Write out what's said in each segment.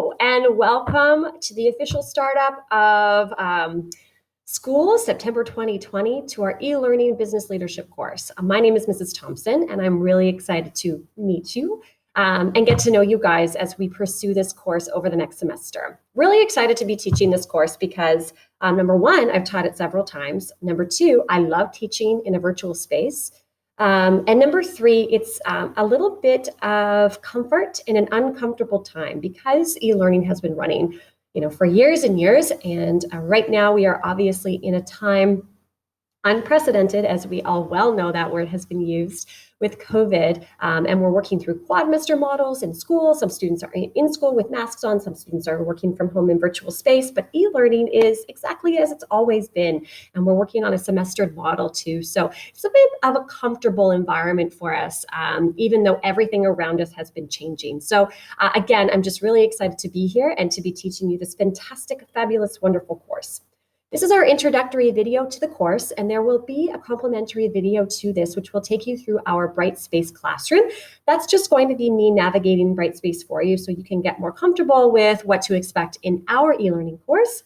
Hello, and welcome to the official startup of school, September 2020, to our e-learning business leadership course. My name is Mrs. Thompson, and I'm really excited to meet you and get to know you guys as we pursue this course over the next semester. Really excited to be teaching this course because number one, I've taught it several times. Number two, I love teaching in a virtual space. And number three, it's a little bit of comfort in an uncomfortable time because e-learning has been running, for years and years. And right now we are obviously in a time unprecedented, as we all well know that word has been used with COVID, and we're working through quadmester models in school. Some students are in school with masks on, some students are working from home in virtual space, but e-learning is exactly as it's always been, and we're working on a semestered model too. So it's a bit of a comfortable environment for us, even though everything around us has been changing. So again, I'm just really excited to be here and to be teaching you this fantastic, fabulous, wonderful course. This is our introductory video to the course, and there will be a complimentary video to this, which will take you through our Brightspace classroom. That's just going to be me navigating Brightspace for you so you can get more comfortable with what to expect in our e-learning course.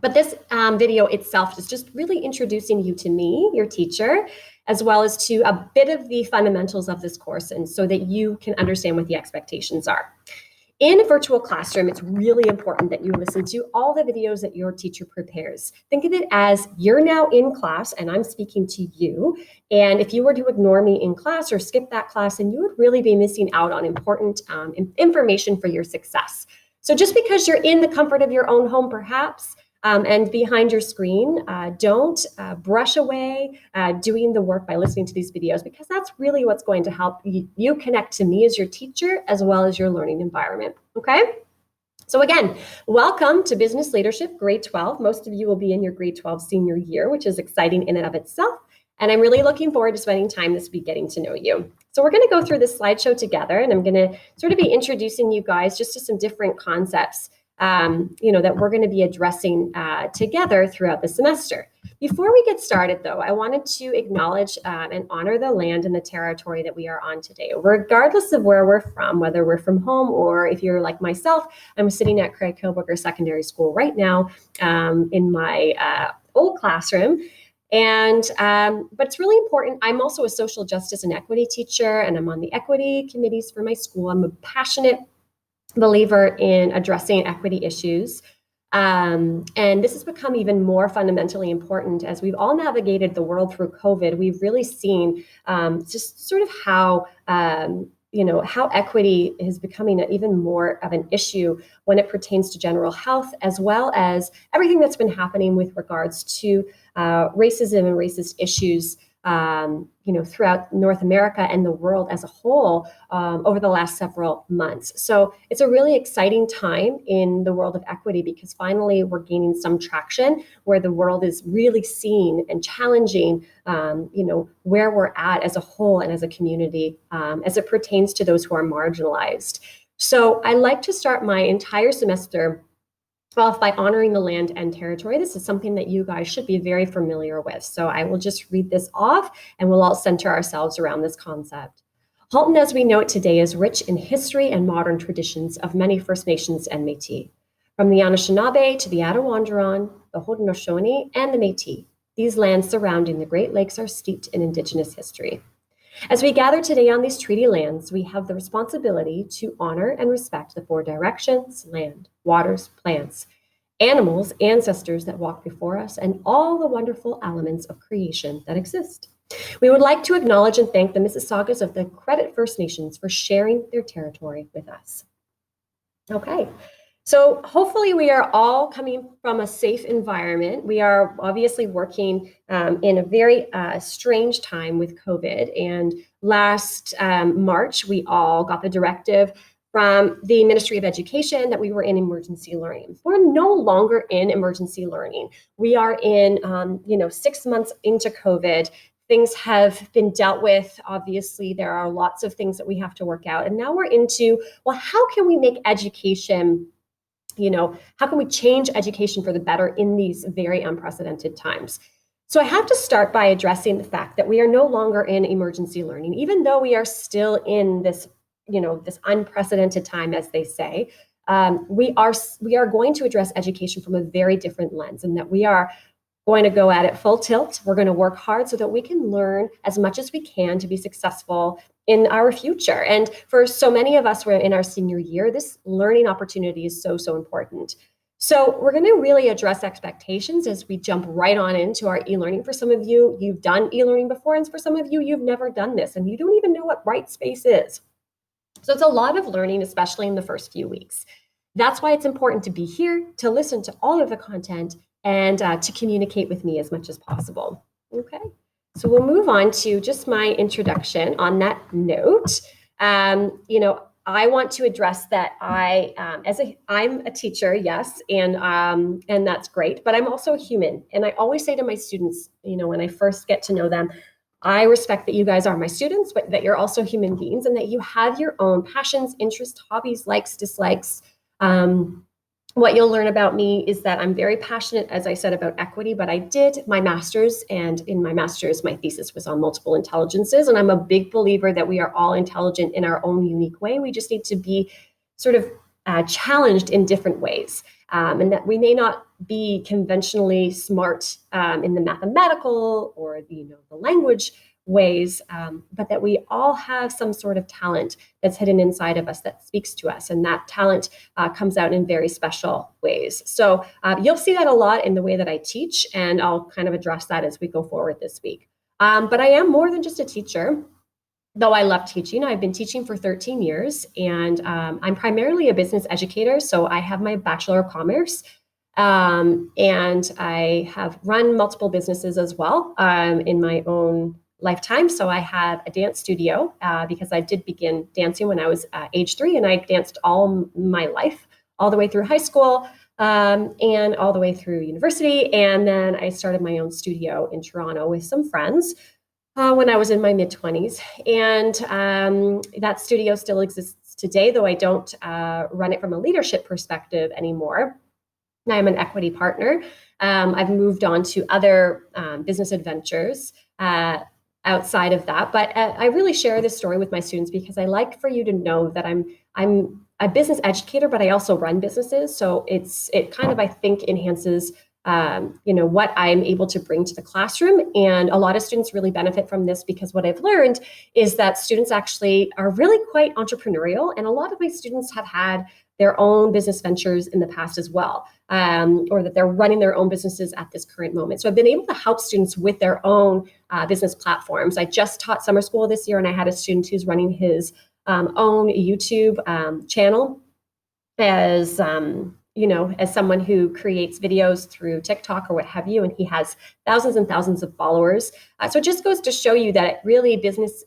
But this video itself is just really introducing you to me, your teacher, as well as to a bit of the fundamentals of this course, and so that you can understand what the expectations are. In a virtual classroom, it's really important that you listen to all the videos that your teacher prepares. Think of it as you're now in class and I'm speaking to you. And if you were to ignore me in class or skip that class, then you would really be missing out on important information for your success. So just because you're in the comfort of your own home, perhaps, and behind your screen, don't brush away doing the work by listening to these videos, because that's really what's going to help you connect to me as your teacher as well as your learning environment, okay? So again, welcome to Business Leadership Grade 12. Most of you will be in your Grade 12 senior year, which is exciting in and of itself. And I'm really looking forward to spending time this week getting to know you. So we're going to go through this slideshow together, and I'm going to sort of be introducing you guys just to some different concepts that we're going to be addressing together throughout the semester. Before we get started, though, I wanted to acknowledge and honor the land and the territory that we are on today, regardless of where we're from, whether we're from home or if you're like myself. I'm sitting at Craig Kilberger Secondary School right now in my old classroom. But it's really important. I'm also a social justice and equity teacher, and I'm on the equity committees for my school. I'm a passionate believer in addressing equity issues. And this has become even more fundamentally important as we've all navigated the world through COVID. We've really seen just sort of how equity is becoming even more of an issue when it pertains to general health, as well as everything that's been happening with regards to racism and racist issues throughout North America and the world as a whole over the last several months. So it's a really exciting time in the world of equity, because finally we're gaining some traction where the world is really seeing and challenging, where we're at as a whole and as a community as it pertains to those who are marginalized. So I like to start my entire semester off by honoring the land and territory. This is something that you guys should be very familiar with. So I will just read this off and we'll all center ourselves around this concept. Halton, as we know it today, is rich in history and modern traditions of many First Nations and Métis. From the Anishinaabe to the Attawandaron, the Haudenosaunee, and the Métis, these lands surrounding the Great Lakes are steeped in Indigenous history. As we gather today on these treaty lands, we have the responsibility to honor and respect the four directions: land, waters, plants, animals, ancestors that walk before us, and all the wonderful elements of creation that exist. We would like to acknowledge and thank the Mississaugas of the Credit First Nations for sharing their territory with us. Okay. So hopefully we are all coming from a safe environment. We are obviously working in a very strange time with COVID. And last March, we all got the directive from the Ministry of Education that we were in emergency learning. We're no longer in emergency learning. We are in, 6 months into COVID. Things have been dealt with. Obviously, there are lots of things that we have to work out. And now we're into, well, how can we make education, how can we change education for the better in these very unprecedented times? So I have to start by addressing the fact that we are no longer in emergency learning, even though we are still in this, this unprecedented time, as they say. we are going to address education from a very different lens, and that we are going to go at it full tilt. We're going to work hard so that we can learn as much as we can to be successful in our future. And for so many of us, we're in our senior year, this learning opportunity is so, so important. So we're going to really address expectations as we jump right on into our e-learning. For some of you, you've done e-learning before, and for some of you, you've never done this, and you don't even know what Brightspace is. So it's a lot of learning, especially in the first few weeks. That's why it's important to be here, to listen to all of the content, and to communicate with me as much as possible. Okay, so we'll move on to just my introduction. On that note, I want to address that I'm a teacher, yes, and that's great, but I'm also a human. And I always say to my students, when I first get to know them, I respect that you guys are my students, but that you're also human beings, and that you have your own passions, interests, hobbies, likes, dislikes. What you'll learn about me is that I'm very passionate, as I said, about equity, but I did my master's, and in my master's, my thesis was on multiple intelligences. And I'm a big believer that we are all intelligent in our own unique way. We just need to be sort of challenged in different ways. And that we may not be conventionally smart in the mathematical or the language ways, but that we all have some sort of talent that's hidden inside of us that speaks to us. And that talent comes out in very special ways. So you'll see that a lot in the way that I teach, and I'll kind of address that as we go forward this week. But I am more than just a teacher. Though I love teaching, I've been teaching for 13 years, and I'm primarily a business educator. So I have my Bachelor of Commerce, and I have run multiple businesses as well in my own lifetime. So I have a dance studio because I did begin dancing when I was age 3, and I danced all my life, all the way through high school and all the way through university. And then I started my own studio in Toronto with some friends when I was in my mid-20s. And that studio still exists today, though I don't run it from a leadership perspective anymore. I'm an equity partner. I've moved on to other business adventures outside of that. But I really share this story with my students because I like for you to know that I'm a business educator, but I also run businesses. So it kind of, I think, enhances what I'm able to bring to the classroom. And a lot of students really benefit from this because what I've learned is that students actually are really quite entrepreneurial. And a lot of my students have had their own business ventures in the past as well, or that they're running their own businesses at this current moment. So I've been able to help students with their own business platforms. I just taught summer school this year, and I had a student who's running his own YouTube channel as someone who creates videos through TikTok or what have you, and he has thousands and thousands of followers. So it just goes to show you that really business,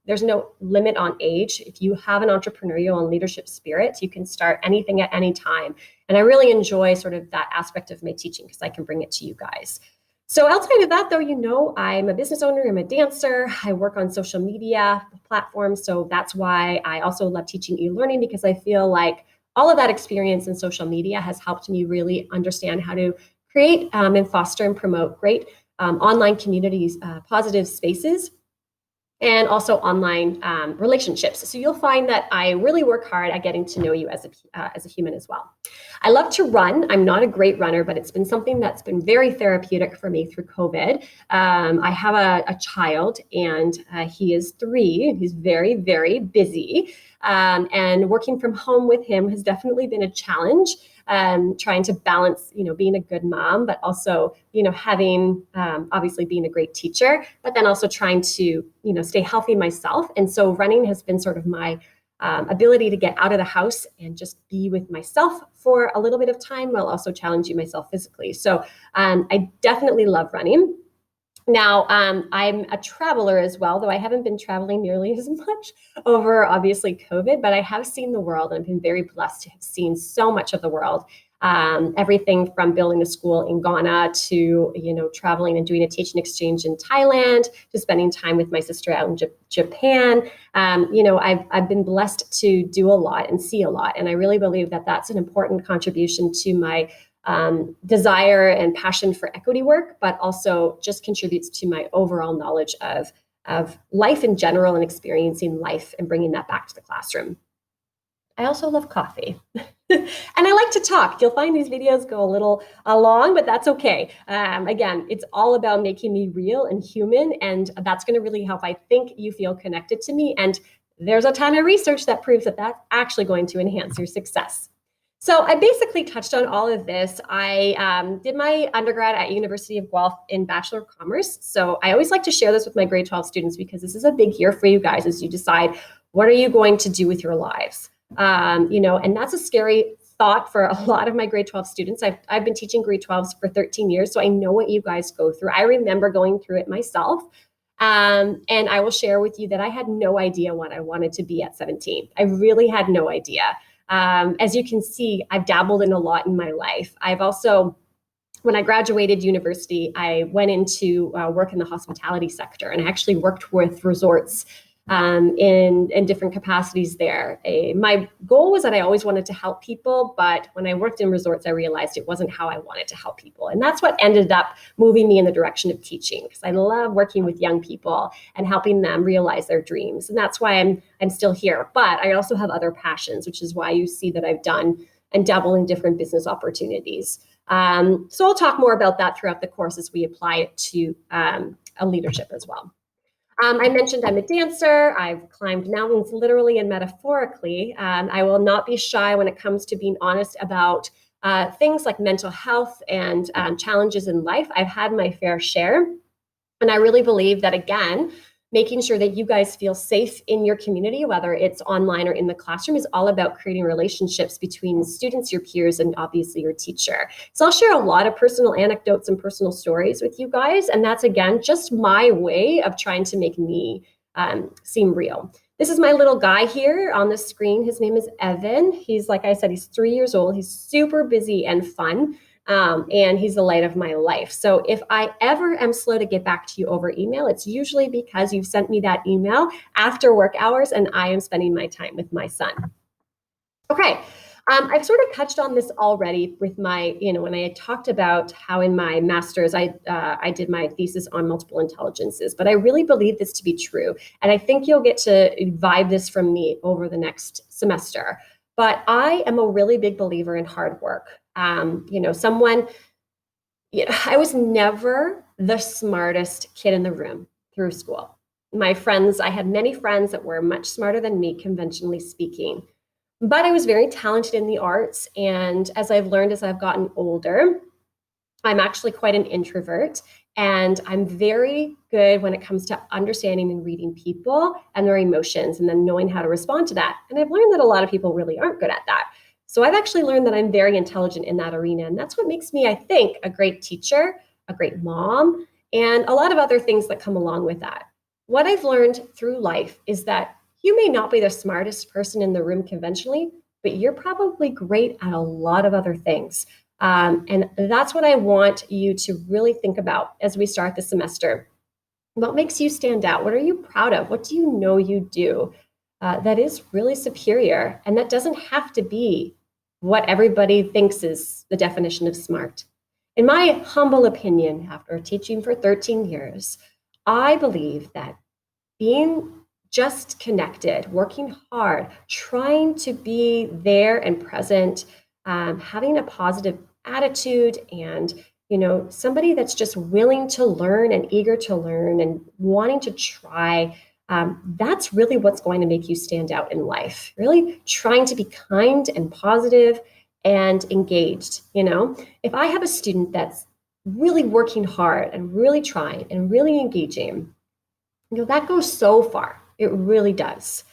there's no limit on age. If you have an entrepreneurial and leadership spirit, you can start anything at any time. And I really enjoy sort of that aspect of my teaching because I can bring it to you guys. So outside of that, though, I'm a business owner, I'm a dancer, I work on social media platforms. So that's why I also love teaching e-learning, because I feel like all of that experience in social media has helped me really understand how to create and foster and promote great online communities, positive spaces, and also online relationships. So you'll find that I really work hard at getting to know you as a human as well. I love to run. I'm not a great runner, but it's been something that's been very therapeutic for me through COVID. I have a child, and he is 3. He's very, very busy. And working from home with him has definitely been a challenge, trying to balance, being a good mom, but also, having, obviously being a great teacher, but then also trying to, stay healthy myself. And so running has been sort of my ability to get out of the house and just be with myself for a little bit of time while also challenging myself physically. So I definitely love running. Now, I'm a traveler as well, though I haven't been traveling nearly as much over, obviously, COVID, but I have seen the world, and I've been very blessed to have seen so much of the world. Everything from building a school in Ghana to, traveling and doing a teaching exchange in Thailand, to spending time with my sister out in Japan. I've been blessed to do a lot and see a lot. And I really believe that that's an important contribution to my desire and passion for equity work, but also just contributes to my overall knowledge of life in general and experiencing life and bringing that back to the classroom. I also love coffee. And I like to talk. You'll find these videos go a little long, but that's okay. Again, it's all about making me real and human, and that's going to really help, I think, you feel connected to me. And there's a ton of research that proves that that's actually going to enhance your success. So I basically touched on all of this. I did my undergrad at University of Guelph in Bachelor of Commerce. So I always like to share this with my grade 12 students because this is a big year for you guys as you decide what are you going to do with your lives. And that's a scary thought for a lot of my grade 12 students. I've been teaching grade 12s for 13 years, so I know what you guys go through. I remember going through it myself. And I will share with you that I had no idea what I wanted to be at 17. I really had no idea. As you can see, I've dabbled in a lot in my life. I've also, when I graduated university, I went into work in the hospitality sector, and I actually worked with resorts in different capacities there. My goal was that I always wanted to help people, but when I worked in resorts, I realized it wasn't how I wanted to help people. And that's what ended up moving me in the direction of teaching, because I love working with young people and helping them realize their dreams. And that's why I'm still here. But I also have other passions, which is why you see that I've done and dabble in different business opportunities. So I'll talk more about that throughout the course as we apply it to a leadership as well. I mentioned I'm a dancer. I've climbed mountains literally and metaphorically. I will not be shy when it comes to being honest about things like mental health and challenges in life. I've had my fair share. And I really believe that, again, making sure that you guys feel safe in your community, whether it's online or in the classroom, is all about creating relationships between students, your peers, and obviously your teacher. So I'll share a lot of personal anecdotes and personal stories with you guys. And that's, again, just my way of trying to make me seem real. This is my little guy here on the screen. His name is Evan. He's, like I said, he's 3 years old. He's super busy and fun. And he's the light of my life. So if I ever am slow to get back to you over email, it's usually because you've sent me that email after work hours and I am spending my time with my son. Okay. I've sort of touched on this already with my, when I had talked about how in my master's, I did my thesis on multiple intelligences, but I really believe this to be true. And I think you'll get to vibe this from me over the next semester. But I am a really big believer in hard work. I was never the smartest kid in the room through school. I had many friends that were much smarter than me, conventionally speaking, but I was very talented in the arts. And as I've learned as I've gotten older, I'm actually quite an introvert, and I'm very good when it comes to understanding and reading people and their emotions and then knowing how to respond to that. And I've learned that a lot of people really aren't good at that. So I've actually learned that I'm very intelligent in that arena. And that's what makes me, I think, a great teacher, a great mom, and a lot of other things that come along with that. What I've learned through life is that you may not be the smartest person in the room conventionally, but you're probably great at a lot of other things. And that's what I want you to really think about as we start the semester. What makes you stand out? What are you proud of? What do you know you do that is really superior? And that doesn't have to be what everybody thinks is the definition of smart. In my humble opinion, after teaching for 13 years, I believe that being just connected, working hard, trying to be there and present, having a positive attitude, and somebody that's just willing to learn and eager to learn and wanting to try, that's really what's going to make you stand out in life. Really trying to be kind and positive and engaged. If I have a student that's really working hard and really trying and really engaging, that goes so far. It really does.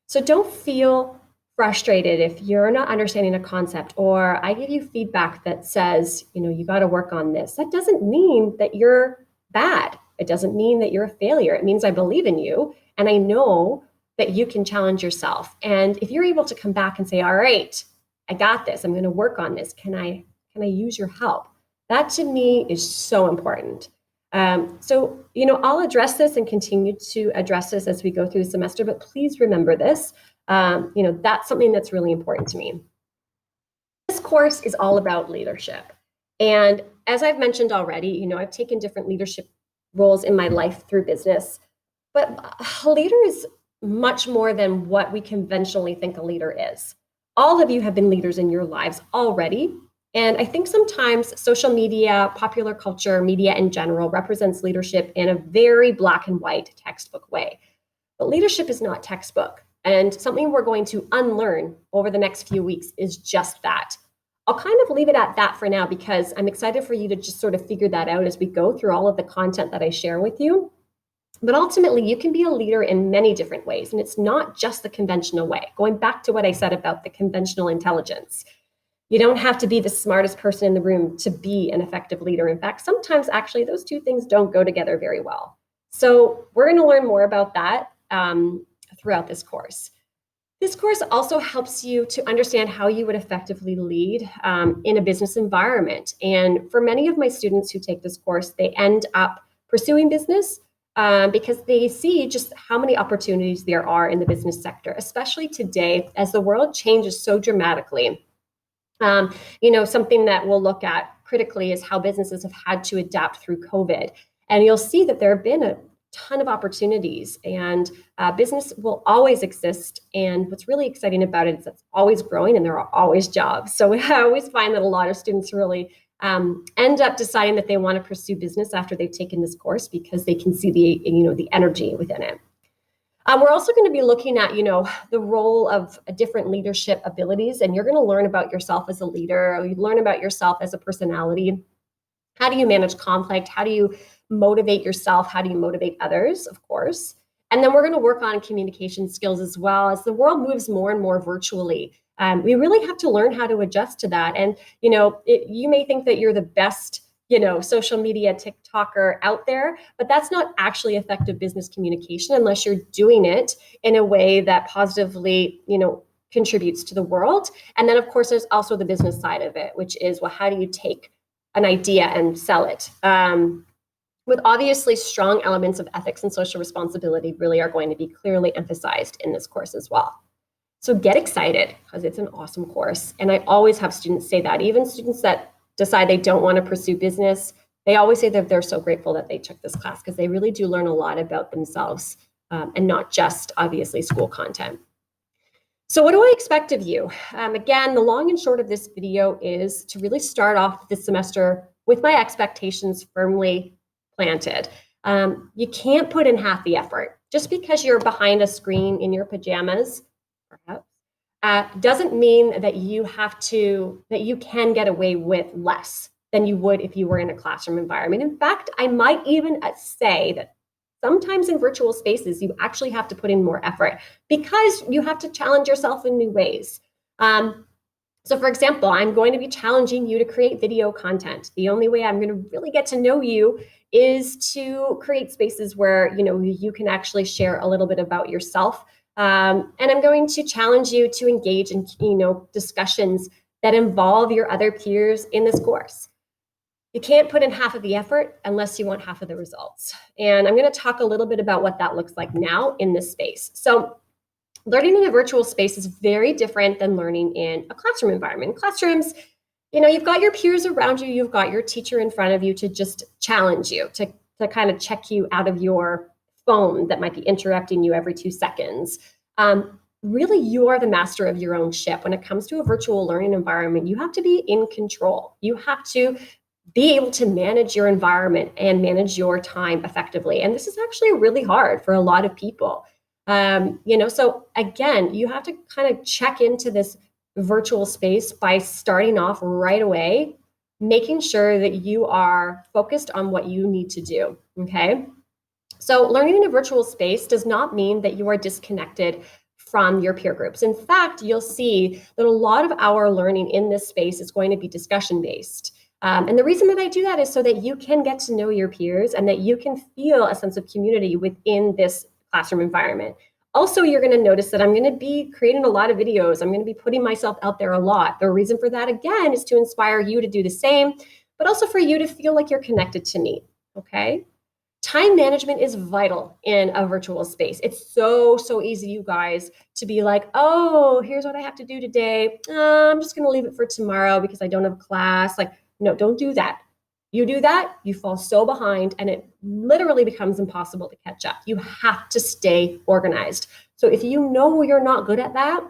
So don't feel frustrated if you're not understanding a concept, or I give you feedback that says, you got to work on this. That doesn't mean that you're bad. It doesn't mean that you're a failure. It means I believe in you and I know that you can challenge yourself. And if you're able to come back and say, all right, I got this, I'm going to work on this. Can I use your help? That to me is so important. So I'll address this and continue to address this as we go through the semester, but please remember this. That's something that's really important to me. This course is all about leadership. And as I've mentioned already, I've taken different leadership roles in my life through business, but a leader is much more than what we conventionally think a leader is. All of you have been leaders in your lives already. And I think sometimes social media, popular culture, media in general represents leadership in a very black and white textbook way. But leadership is not textbook. And something we're going to unlearn over the next few weeks is just that. I'll kind of leave it at that for now because I'm excited for you to just sort of figure that out as we go through all of the content that I share with you. But ultimately, you can be a leader in many different ways, and it's not just the conventional way. Going back to what I said about the conventional intelligence, you don't have to be the smartest person in the room to be an effective leader. In fact, sometimes actually those two things don't go together very well. So we're going to learn more about that throughout this course. This course also helps you to understand how you would effectively lead in a business environment. And for many of my students who take this course, they end up pursuing business because they see just how many opportunities there are in the business sector, especially today as the world changes so dramatically. Something that we'll look at critically is how businesses have had to adapt through COVID. And you'll see that there have been a ton of opportunities, and business will always exist. And what's really exciting about it is it's always growing and there are always jobs. So I always find that a lot of students really end up deciding that they want to pursue business after they've taken this course because they can see the energy within it. We're also going to be looking at, the role of different leadership abilities, and you're going to learn about yourself as a leader. You learn about yourself as a personality. How do you manage conflict? How do you motivate yourself? How do you motivate others, of course? And then we're going to work on communication skills as well. As the world moves more and more virtually, we really have to learn how to adjust to that. And, you may think that you're the best social media TikToker out there, but that's not actually effective business communication unless you're doing it in a way that positively, contributes to the world. And then of course, there's also the business side of it, which is, well, how do you take an idea and sell it? With obviously strong elements of ethics and social responsibility really are going to be clearly emphasized in this course as well. So get excited because it's an awesome course. And I always have students say that, even students that decide they don't want to pursue business, they always say that they're so grateful that they took this class because they really do learn a lot about themselves and not just obviously school content. So what do I expect of you? Again, the long and short of this video is to really start off this semester with my expectations firmly planted. You can't put in half the effort. Just because you're behind a screen in your pajamas, perhaps, doesn't mean that you can get away with less than you would if you were in a classroom environment. In fact, I might even say that sometimes in virtual spaces, you actually have to put in more effort because you have to challenge yourself in new ways. So for example, I'm going to be challenging you to create video content. The only way I'm going to really get to know you is to create spaces where, you can actually share a little bit about yourself. And I'm going to challenge you to engage in, discussions that involve your other peers in this course. You can't put in half of the effort unless you want half of the results. And I'm going to talk a little bit about what that looks like now in this space. So learning in a virtual space is very different than learning in a classroom environment. In classrooms, you've got your peers around you, you've got your teacher in front of you to just challenge you, to kind of check you out of your phone that might be interrupting you every 2 seconds. Really, you are the master of your own ship. When it comes to a virtual learning environment, you have to be in control. You have to be able to manage your environment and manage your time effectively. And this is actually really hard for a lot of people. So again, you have to kind of check into this virtual space by starting off right away, making sure that you are focused on what you need to do, okay? So learning in a virtual space does not mean that you are disconnected from your peer groups. In fact, you'll see that a lot of our learning in this space is going to be discussion-based. And the reason that I do that is so that you can get to know your peers and that you can feel a sense of community within this classroom environment. Also, you're going to notice that I'm going to be creating a lot of videos. I'm going to be putting myself out there a lot. The reason for that, again, is to inspire you to do the same, but also for you to feel like you're connected to me, okay? Time management is vital in a virtual space. It's so easy, you guys, to be like, oh, here's what I have to do today. I'm just going to leave it for tomorrow because I don't have class. Like, no, don't do that. You do that, you fall so behind and it literally becomes impossible to catch up. You have to stay organized. So if you know you're not good at that,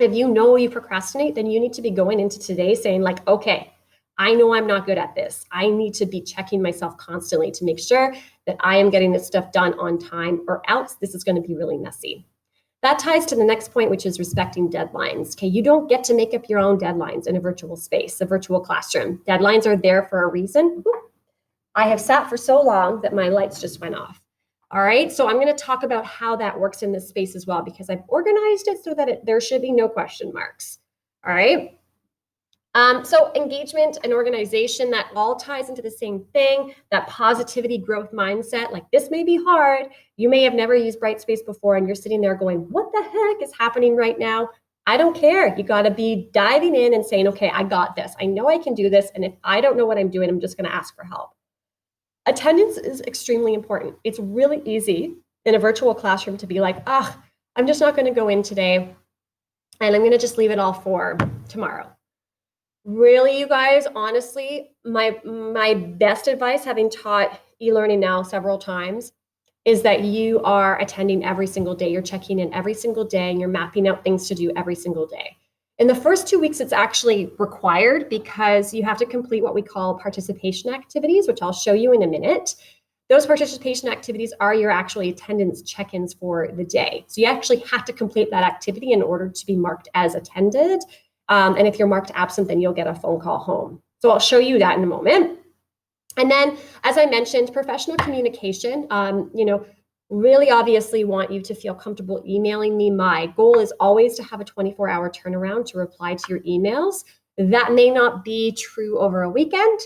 If you know you procrastinate, then you need to be going into today saying like, okay, I know I'm not good at this. I need to be checking myself constantly to make sure that I am getting this stuff done on time, or else this is going to be really messy. That ties to the next point, which is respecting deadlines. Okay, you don't get to make up your own deadlines in a virtual space, a virtual classroom. Deadlines are there for a reason. I have sat for so long that my lights just went off. All right, so I'm going to talk about how that works in this space as well, because I've organized it so that there should be no question marks. All right. So engagement and organization, that all ties into the same thing, that positivity growth mindset. Like, this may be hard. You may have never used Brightspace before and you're sitting there going, what the heck is happening right now? I don't care. You got to be diving in and saying, okay, I got this. I know I can do this. And if I don't know what I'm doing, I'm just going to ask for help. Attendance is extremely important. It's really easy in a virtual classroom to be like, I'm just not going to go in today and I'm going to just leave it all for tomorrow. Really, you guys, honestly, my best advice, having taught e-learning now several times, is that you are attending every single day. You're checking in every single day and you're mapping out things to do every single day. In the first 2 weeks, it's actually required because you have to complete what we call participation activities, which I'll show you in a minute. Those participation activities are your actual attendance check-ins for the day. So you actually have to complete that activity in order to be marked as attended. And if you're marked absent, then you'll get a phone call home. So I'll show you that in a moment. And then, as I mentioned, professional communication, really obviously want you to feel comfortable emailing me. My goal is always to have a 24-hour turnaround to reply to your emails. That may not be true over a weekend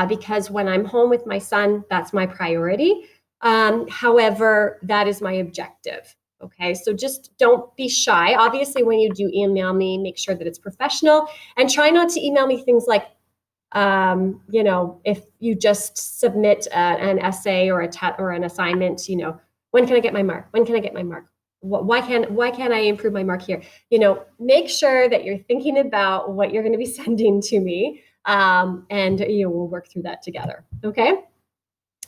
because when I'm home with my son, that's my priority. However, that is my objective. Okay, so just don't be shy. Obviously, when you do email me, make sure that it's professional and try not to email me things like, if you just submit an essay or or an assignment, when can I get my mark? When can I get my mark? Why can't I improve my mark here? Make sure that you're thinking about what you're going to be sending to me, and we'll work through that together. Okay.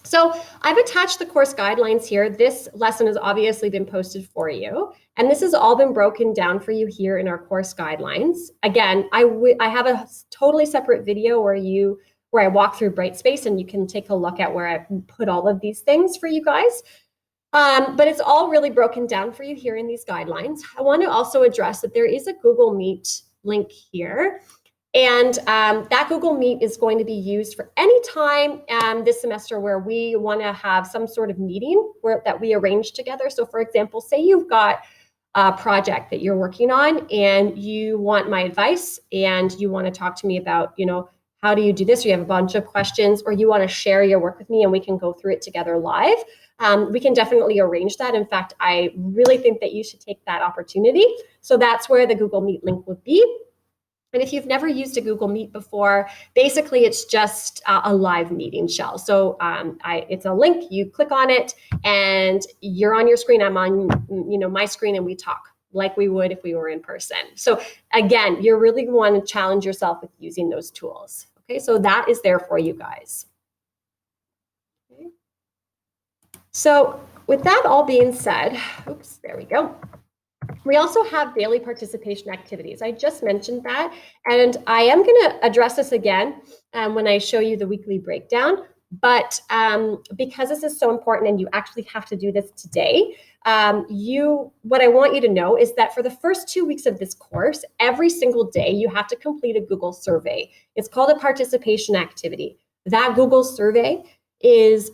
So I've attached the course guidelines here. This lesson has obviously been posted for you, and this has all been broken down for you here in our course guidelines. Again, I have a totally separate video where I walk through Brightspace, and you can take a look at where I put all of these things for you guys. But it's all really broken down for you here in these guidelines. I want to also address that there is a Google Meet link here. And that Google Meet is going to be used for any time this semester where we want to have some sort of meeting that we arrange together. So for example, say you've got a project that you're working on and you want my advice and you want to talk to me about, how do you do this? Or you have a bunch of questions, or you want to share your work with me and we can go through it together live. We can definitely arrange that. In fact, I really think that you should take that opportunity. So that's where the Google Meet link would be. And if you've never used a Google Meet before, basically it's just a live meeting shell. So it's a link, you click on it and you're on your screen, I'm on my screen, and we talk like we would if we were in person. So again, you really want to challenge yourself with using those tools. Okay, so that is there for you guys. Okay. So with that all being said, oops, there we go. We also have daily participation activities. I just mentioned that, and I am going to address this again when I show you the weekly breakdown. But because this is so important and you actually have to do this today, what I want you to know is that for the first 2 weeks of this course, every single day you have to complete a Google survey. It's called a participation activity. That Google survey is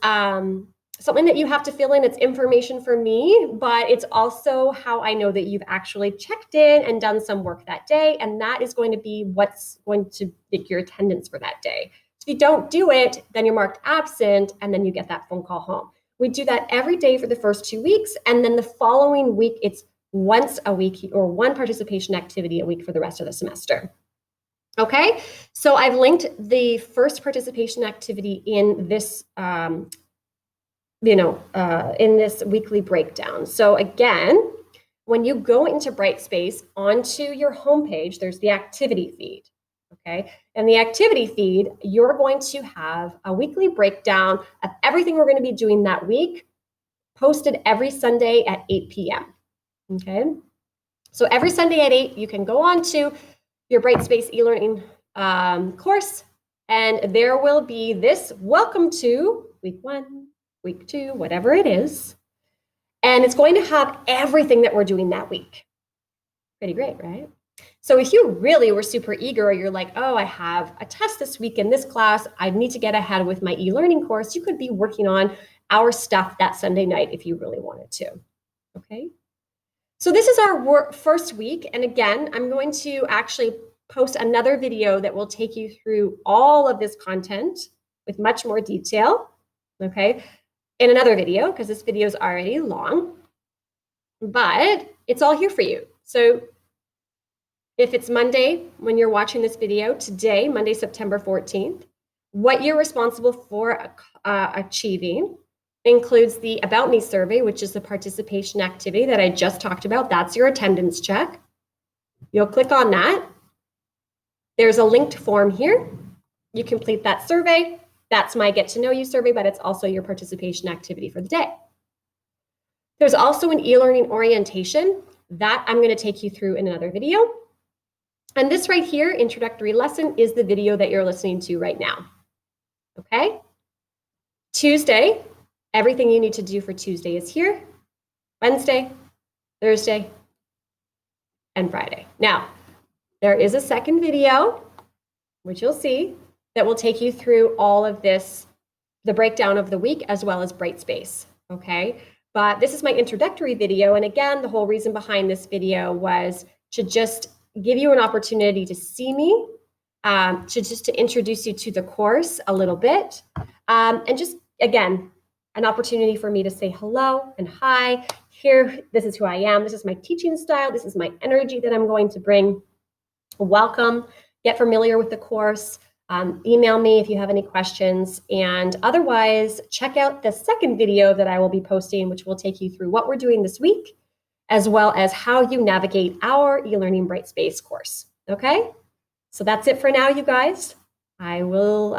something that you have to fill in. It's information for me, but it's also how I know that you've actually checked in and done some work that day. And that is going to be what's going to make your attendance for that day. So if you don't do it, then you're marked absent and then you get that phone call home. We do that every day for the first 2 weeks. And then the following week, it's once a week or one participation activity a week for the rest of the semester. Okay, so I've linked the first participation activity in this in this weekly breakdown. So again, when you go into Brightspace onto your homepage, there's the activity feed, okay? And the activity feed, you're going to have a weekly breakdown of everything we're going to be doing that week, posted every Sunday at 8 p.m., okay? So every Sunday at 8, you can go on to your Brightspace e-learning course, and there will be this welcome to week 1, week 2, whatever it is. And it's going to have everything that we're doing that week. Pretty great, right? So if you really were super eager, or you're like, oh, I have a test this week in this class, I need to get ahead with my e-learning course, you could be working on our stuff that Sunday night if you really wanted to, okay? So this is our first week. And again, I'm going to actually post another video that will take you through all of this content with much more detail, okay, in another video, because this video is already long, but it's all here for you. So if it's Monday when you're watching this video, today, Monday, September 14th, what you're responsible for achieving includes the About Me survey, which is the participation activity that I just talked about. That's your attendance check. You'll click on that. There's a linked form here. You complete that survey. That's my Get to Know You survey, but it's also your participation activity for the day. There's also an e-learning orientation that I'm going to take you through in another video. And this right here, introductory lesson, is the video that you're listening to right now. Okay? Tuesday, everything you need to do for Tuesday is here. Wednesday, Thursday, and Friday. Now, there is a second video, which you'll see, that will take you through all of this, the breakdown of the week, as well as Brightspace, okay? But this is my introductory video, and again, the whole reason behind this video was to just give you an opportunity to see me, to introduce you to the course a little bit, and just, again, an opportunity for me to say hello and hi. Here, this is who I am. This is my teaching style. This is my energy that I'm going to bring. Welcome. Get familiar with the course. Email me if you have any questions. And otherwise, check out the second video that I will be posting, which will take you through what we're doing this week, as well as how you navigate our eLearning Brightspace course. Okay? So that's it for now, you guys. I will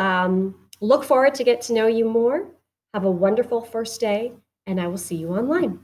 look forward to get to know you more. Have a wonderful first day, and I will see you online.